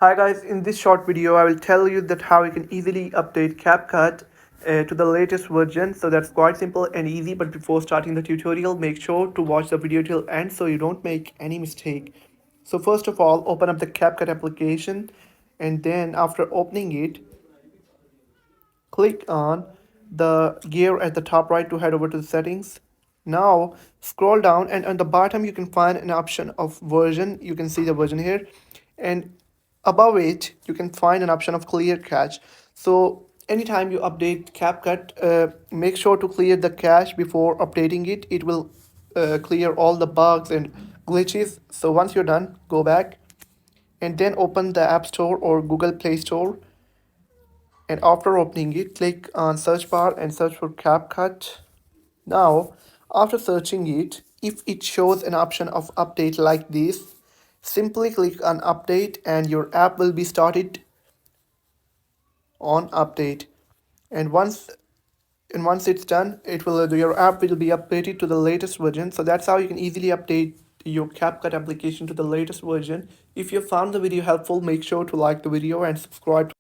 Hi guys, in this short video I will tell you that how you can easily update CapCut to the latest version. So that's quite simple and easy, but before starting the tutorial make sure to watch the video till end so you don't make any mistake. So first of all, open up the CapCut application, and then after opening it, click on the gear at the top right to head over to the settings. Now scroll down, and on the bottom you can find an option of version. You can see the version here, and above it you can find an option of clear cache. So anytime you update CapCut, make sure to clear the cache before updating it. It will clear all the bugs and glitches. So once you're done, go back and then open the App Store or Google Play Store, and after opening it, click on search bar and search for CapCut. Now after searching it, if it shows an option of update like this, simply click on update and your app will be started on update. And once it's done, it will your app will be updated to the latest version. So that's how you can easily update your CapCut application to the latest version. If you found the video helpful, make sure to like the video and subscribe